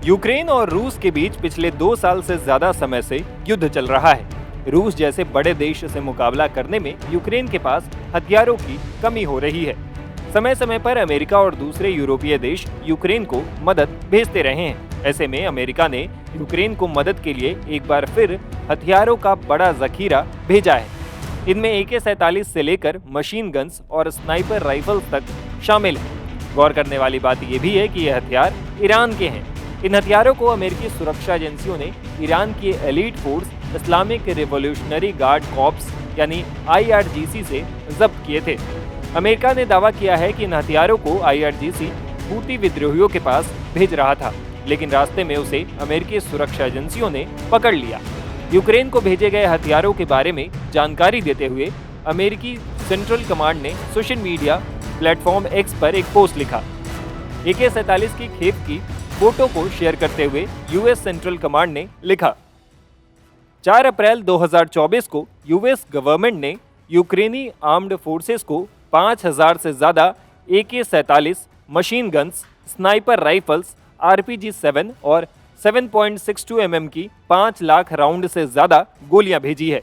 Ukraine और रूस के बीच पिछले 2 साल से ज्यादा समय से युद्ध चल रहा है। रूस जैसे बड़े देश से मुकाबला करने में यूक्रेन के पास हथियारों की कमी हो रही है। समय समय पर अमेरिका और दूसरे यूरोपीय देश यूक्रेन को मदद भेजते रहे हैं। ऐसे में अमेरिका ने यूक्रेन को मदद के लिए एक बार फिर हथियारों का बड़ा जखीरा भेजा है। इनमें AK-47 से लेकर मशीन गन्स और स्नाइपर राइफल्स तक शामिल है। गौर करने वाली बात यह भी है कि ये हथियार ईरान के हैं। इन हथियारों को अमेरिकी सुरक्षा एजेंसियों ने ईरान की elite force Islamic revolutionary guard corps यानी IRGC से जब्त किए थे। अमेरिका ने दावा किया है कि इन हथियारों को IRGC हूती विद्रोहियों के पास भेज रहा था, लेकिन रास्ते में उसे अमेरिकी सुरक्षा एजेंसियों ने पकड़ लिया। यूक्रेन को भेजे गए हथियारों के बारे में जानकारी देते हुए अमेरिकी सेंट्रल कमांड ने सोशल मीडिया प्लेटफॉर्म X पर एक पोस्ट लिखा। AK-47 की खेप की फोटो को शेयर करते हुए US सेंट्रल कमांड ने लिखा, 4 अप्रैल 2024 को US गवर्नमेंट ने यूक्रेनी आर्म्ड फोर्सेस को 5000 से ज्यादा AK-47 machine guns, sniper rifles, RPG-7 और 7.62 mm की 5 लाख राउंड से ज्यादा गोलियां भेजी है।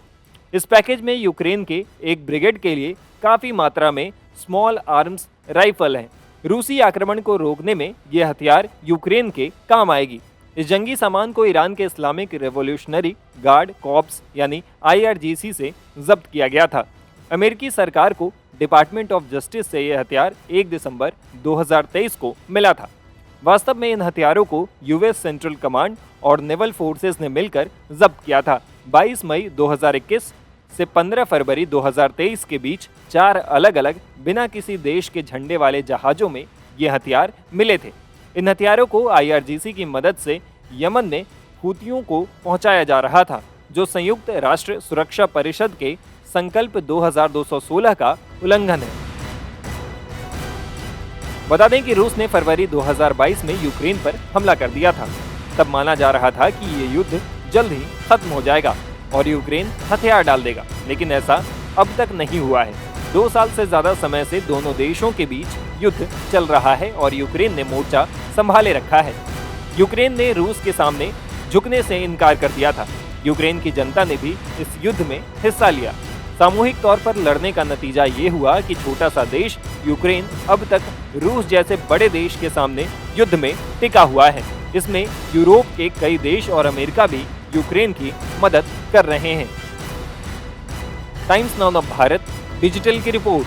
इस पैकेज में यूक्रेन के एक ब्रिगेड के लिए काफी मात्रा में स्मॉल आर्म्स राइफल हैं। रूसी आक्रमण को रोकने में ये हथियार यूक्रेन के काम आएगी। इस जंगी सामान को ईरान के इस्लामिक रिवॉल्यूशनरी गार्ड कॉर्प्स यानी IRGC से जब्त किया गया था। अमेरिकी सरकार को डिपार्टमेंट ऑफ जस्टिस से यह हथियार 1 दिसंबर 2023 को मिला था। वास्तव में इन हथियारों को US सेंट्रल कमांड और नेवल फोर्सेस ने मिलकर जब्त किया था। 22 मई 2021 से 15 फरवरी 2023 के बीच 4 अलग अलग बिना किसी देश के झंडे वाले जहाजों में ये हथियार मिले थे। इन हथियारों को IRGC की मदद से यमन में हूतियों को पहुंचाया जा रहा था, जो संयुक्त राष्ट्र सुरक्षा परिषद के संकल्प 2216 का उल्लंघन है। बता दें कि रूस ने फरवरी 2022 में यूक्रेन पर हमला कर दिया था। तब माना जा रहा था कि ये युद्ध जल्द ही खत्म हो जाएगा और यूक्रेन हथियार डाल देगा, लेकिन ऐसा अब तक नहीं हुआ है। 2 साल से ज्यादा समय से दोनों देशों के बीच युद्ध चल रहा है और यूक्रेन ने मोर्चा संभाले रखा है। यूक्रेन ने रूस के सामने झुकने से इनकार कर दिया था। यूक्रेन की जनता ने भी इस युद्ध में हिस्सा लिया। सामूहिक तौर पर लड़ने का नतीजा ये हुआ कि छोटा सा देश यूक्रेन अब तक रूस जैसे बड़े देश के सामने युद्ध में टिका हुआ है। इसमें यूरोप के कई देश और अमेरिका भी यूक्रेन की मदद कर रहे हैं। Times now of Bharat digital की रिपोर्ट।